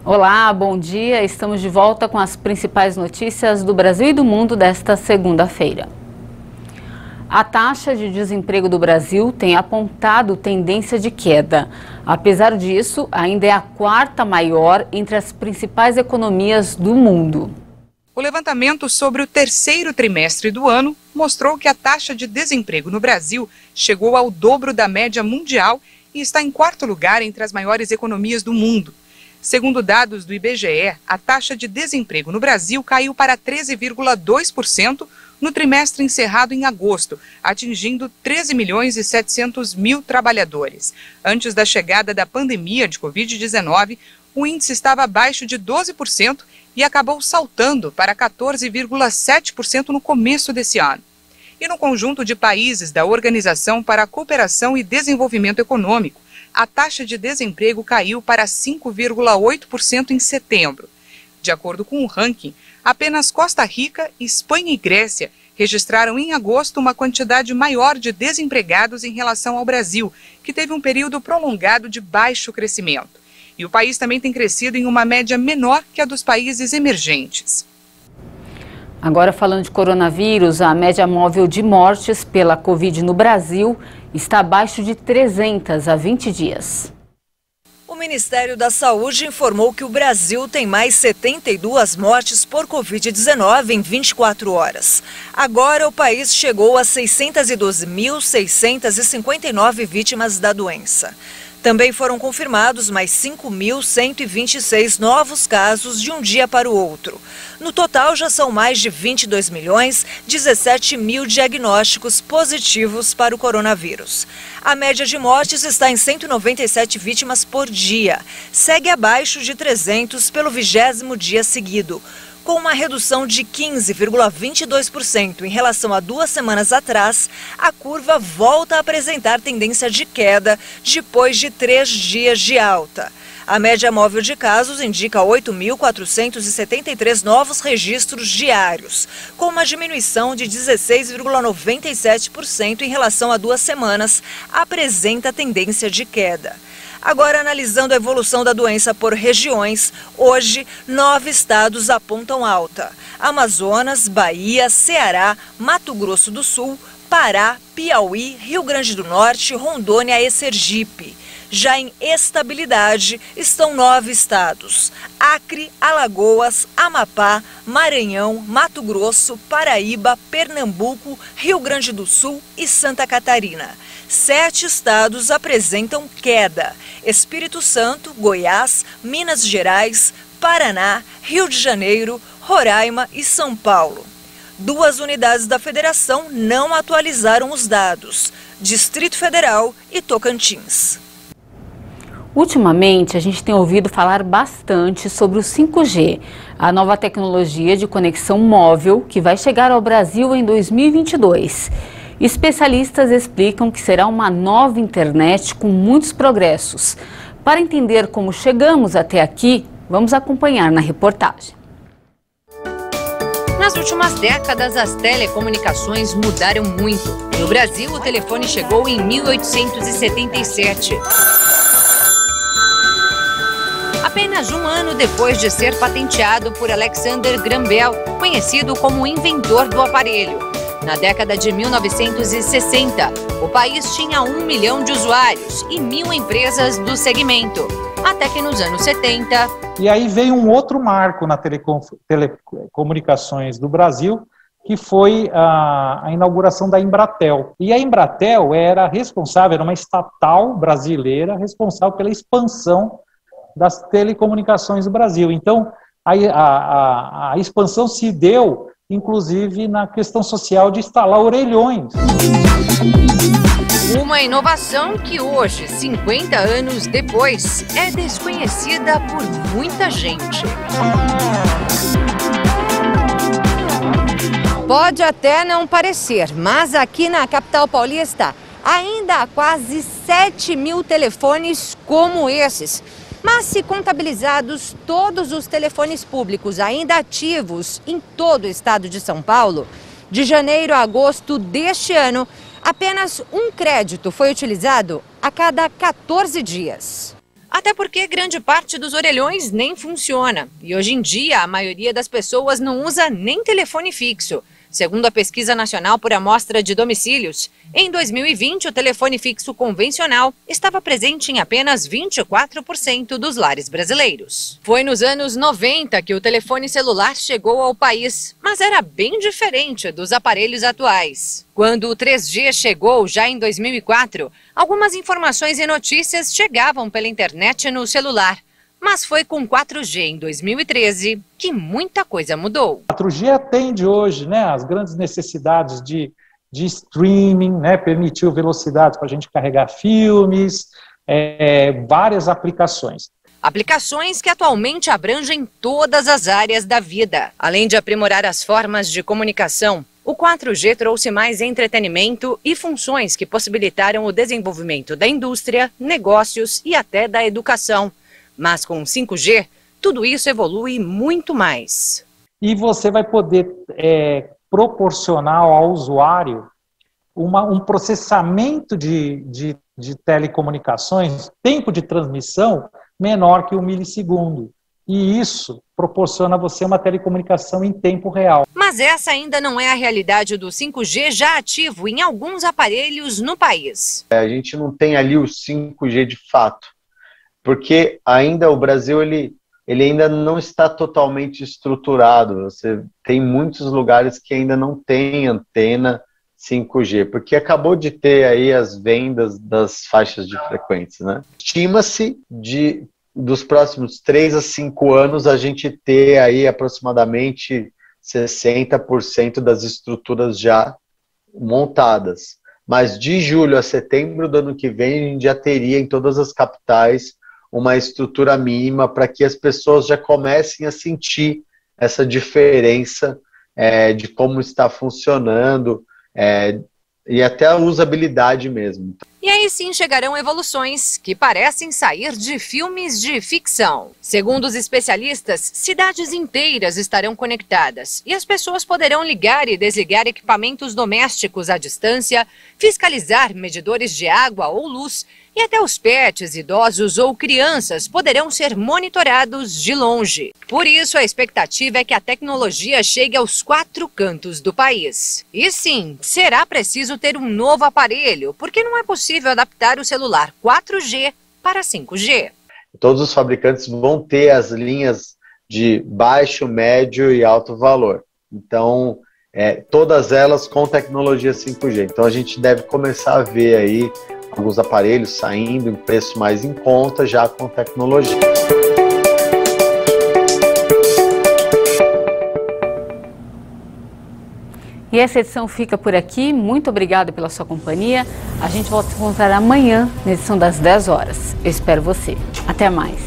Olá, bom dia. Estamos de volta com as principais notícias do Brasil e do mundo desta segunda-feira. A taxa de desemprego do Brasil tem apontado tendência de queda. Apesar disso, ainda é a quarta maior entre as principais economias do mundo. O levantamento sobre o terceiro trimestre do ano mostrou que a taxa de desemprego no Brasil chegou ao dobro da média mundial e está em quarto lugar entre as maiores economias do mundo. Segundo dados do IBGE, a taxa de desemprego no Brasil caiu para 13,2% no trimestre encerrado em agosto, atingindo 13.700.000 trabalhadores. Antes da chegada da pandemia de Covid-19, o índice estava abaixo de 12% e acabou saltando para 14,7% no começo desse ano. E no conjunto de países da Organização para a Cooperação e Desenvolvimento Econômico, a taxa de desemprego caiu para 5,8% em setembro. De acordo com o ranking, apenas Costa Rica, Espanha e Grécia registraram em agosto uma quantidade maior de desempregados em relação ao Brasil, que teve um período prolongado de baixo crescimento. E o país também tem crescido em uma média menor que a dos países emergentes. Agora, falando de coronavírus, a média móvel de mortes pela Covid no Brasil está abaixo de 300 há 20 dias. O Ministério da Saúde informou que o Brasil tem mais 72 mortes por Covid-19 em 24 horas. Agora, o país chegou a 612.659 vítimas da doença. Também foram confirmados mais 5.126 novos casos de um dia para o outro. No total, já são mais de 22.017.000 diagnósticos positivos para o coronavírus. A média de mortes está em 197 vítimas por dia. Segue abaixo de 300 pelo 20º dia seguido. Com uma redução de 15,22% em relação a 2 semanas atrás, a curva volta a apresentar tendência de queda depois de 3 dias de alta. A média móvel de casos indica 8.473 novos registros diários, com uma diminuição de 16,97% em relação a 2 semanas, apresenta tendência de queda. Agora, analisando a evolução da doença por regiões, hoje 9 estados apontam alta: Amazonas, Bahia, Ceará, Mato Grosso do Sul, Pará, Piauí, Rio Grande do Norte, Rondônia e Sergipe. Já em estabilidade estão 9 estados: Acre, Alagoas, Amapá, Maranhão, Mato Grosso, Paraíba, Pernambuco, Rio Grande do Sul e Santa Catarina. 7 estados apresentam queda: Espírito Santo, Goiás, Minas Gerais, Paraná, Rio de Janeiro, Roraima e São Paulo. 2 unidades da federação não atualizaram os dados: Distrito Federal e Tocantins. Ultimamente, a gente tem ouvido falar bastante sobre o 5G, a nova tecnologia de conexão móvel que vai chegar ao Brasil em 2022. Especialistas explicam que será uma nova internet com muitos progressos. Para entender como chegamos até aqui, vamos acompanhar na reportagem. Nas últimas décadas, as telecomunicações mudaram muito. No Brasil, o telefone chegou em 1877. Apenas um ano depois de ser patenteado por Alexander Graham Bell, conhecido como o inventor do aparelho. Na década de 1960, o país tinha 1 milhão de usuários e 1.000 empresas do segmento. Até que nos anos 70... E aí veio um outro marco na telecomunicações do Brasil, que foi a inauguração da Embratel. E a Embratel era responsável, era uma estatal brasileira responsável pela expansão das telecomunicações do Brasil. Então, a expansão se deu, inclusive, na questão social de instalar orelhões. Uma inovação que hoje, 50 anos depois, é desconhecida por muita gente. Pode até não parecer, mas aqui na capital paulista ainda há quase 7.000 telefones como esses. Mas se contabilizados todos os telefones públicos ainda ativos em todo o estado de São Paulo, de janeiro a agosto deste ano, apenas um crédito foi utilizado a cada 14 dias. Até porque grande parte dos orelhões nem funciona. E hoje em dia, a maioria das pessoas não usa nem telefone fixo. Segundo a Pesquisa Nacional por Amostra de Domicílios, em 2020 o telefone fixo convencional estava presente em apenas 24% dos lares brasileiros. Foi nos anos 90 que o telefone celular chegou ao país, mas era bem diferente dos aparelhos atuais. Quando o 3G chegou, já em 2004, algumas informações e notícias chegavam pela internet no celular. Mas foi com 4G em 2013 que muita coisa mudou. 4G atende hoje, né, as grandes necessidades de streaming, né, permitiu velocidades para a gente carregar filmes, várias aplicações. Aplicações que atualmente abrangem todas as áreas da vida. Além de aprimorar as formas de comunicação, o 4G trouxe mais entretenimento e funções que possibilitaram o desenvolvimento da indústria, negócios e até da educação. Mas com 5G, tudo isso evolui muito mais. E você vai poder proporcionar ao usuário um processamento de telecomunicações, tempo de transmissão menor que 1 milissegundo. E isso proporciona a você uma telecomunicação em tempo real. Mas essa ainda não é a realidade do 5G já ativo em alguns aparelhos no país. A gente não tem ali o 5G de fato. Porque ainda o Brasil ele ainda não está totalmente estruturado. Você tem muitos lugares que ainda não tem antena 5G, porque acabou de ter aí as vendas das faixas de frequência, né? Estima-se dos próximos 3 a 5 anos a gente ter aí aproximadamente 60% das estruturas já montadas. Mas de julho a setembro do ano que vem a gente já teria em todas as capitais uma estrutura mínima para que as pessoas já comecem a sentir essa diferença de como está funcionando e até a usabilidade mesmo. E aí sim chegarão evoluções que parecem sair de filmes de ficção. Segundo os especialistas, cidades inteiras estarão conectadas e as pessoas poderão ligar e desligar equipamentos domésticos à distância, fiscalizar medidores de água ou luz e até os pets, idosos ou crianças poderão ser monitorados de longe. Por isso, a expectativa é que a tecnologia chegue aos 4 cantos do país. E sim, será preciso ter um novo aparelho, porque não é possível adaptar o celular 4G para 5G. Todos os fabricantes vão ter as linhas de baixo, médio e alto valor. Então, todas elas com tecnologia 5G. Então, a gente deve começar a ver aí alguns aparelhos saindo em preço mais em conta, já com tecnologia. E essa edição fica por aqui. Muito obrigada pela sua companhia. A gente volta a se encontrar amanhã, na edição das 10 horas. Eu espero você. Até mais.